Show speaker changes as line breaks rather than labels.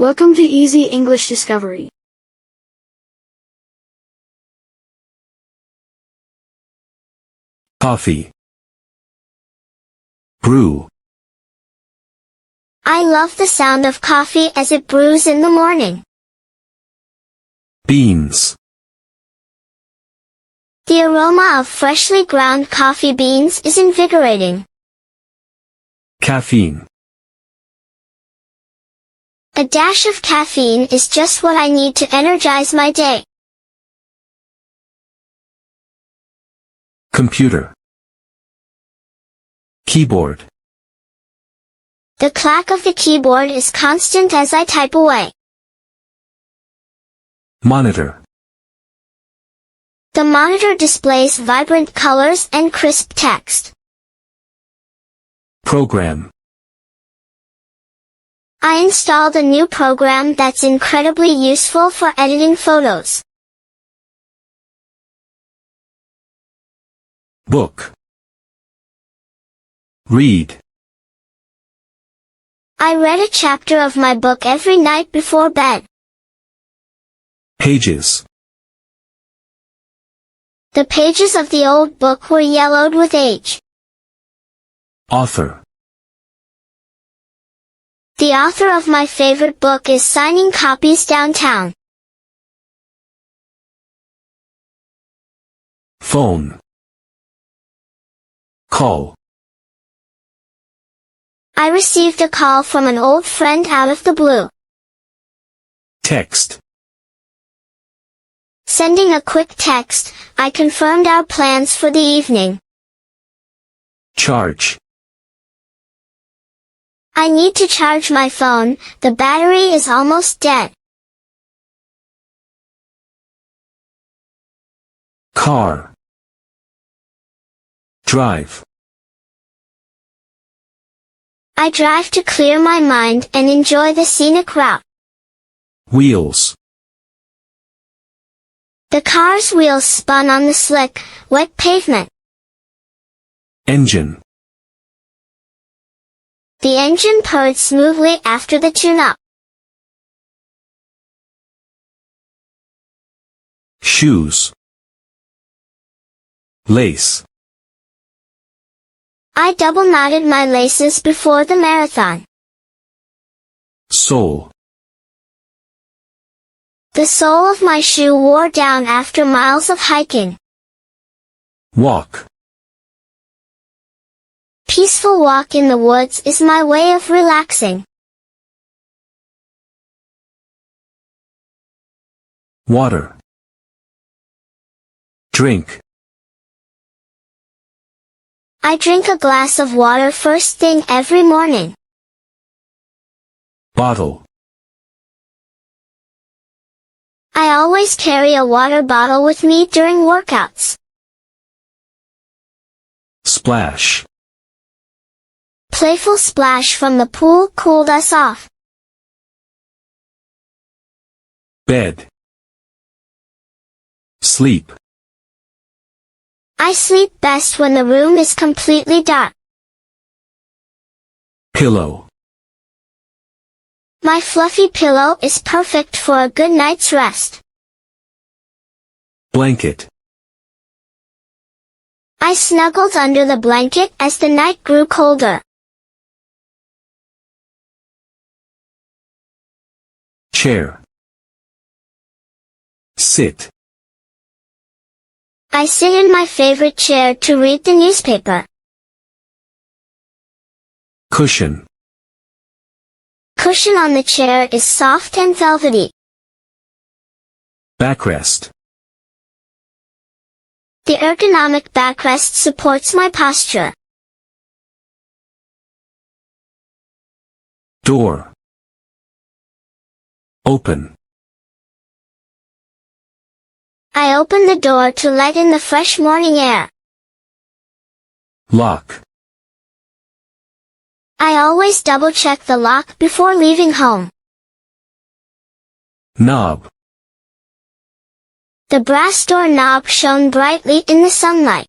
Welcome to Easy English Discovery.
Coffee. Brew.
I love the sound of coffee as it brews in the morning.
Beans.
The aroma of freshly ground coffee beans is invigorating.
Caffeine.
A dash of caffeine is just what I need to energize my day.
Computer. Keyboard.
The clack of the keyboard is constant as I type away.
Monitor.
The monitor displays vibrant colors and crisp text.
Program.
I installed a new program that's incredibly useful for editing photos.
Book. Read.
I read a chapter of my book every night before bed.
Pages.
The pages of the old book were yellowed with age.
Author.
The author of my favorite book is signing copies downtown.
Phone. Call.
I received a call from an old friend out of the blue.
Text.
Sending a quick text, I confirmed our plans for the evening.
Charge.
I need to charge my phone, the battery is almost dead.
Car. Drive.
I drive to clear my mind and enjoy the scenic route.
Wheels.
The car's wheels spun on the slick, wet pavement.
Engine.
The engine purred smoothly after the tune-up.
Shoes. Lace.
I double-knotted my laces before the marathon.
Sole.
The sole of my shoe wore down after miles of hiking.
Walk.
Peaceful walk in the woods is my way of relaxing.
Water. Drink.
I drink a glass of water first thing every morning.
Bottle.
I always carry a water bottle with me during workouts.
Splash.
Playful splash from the pool cooled us off.
Bed. Sleep.
I sleep best when the room is completely dark.
Pillow.
My fluffy pillow is perfect for a good night's rest.
Blanket.
I snuggled under the blanket as the night grew colder.
Chair. Sit.
I sit in my favorite chair to read the newspaper.
Cushion.
Cushion on the chair is soft and velvety.
Backrest.
The ergonomic backrest supports my posture.
Door. Open.
I open the door to let in the fresh morning air.
Lock.
I always double-check the lock before leaving home.
Knob.
The brass door knob shone brightly in the sunlight.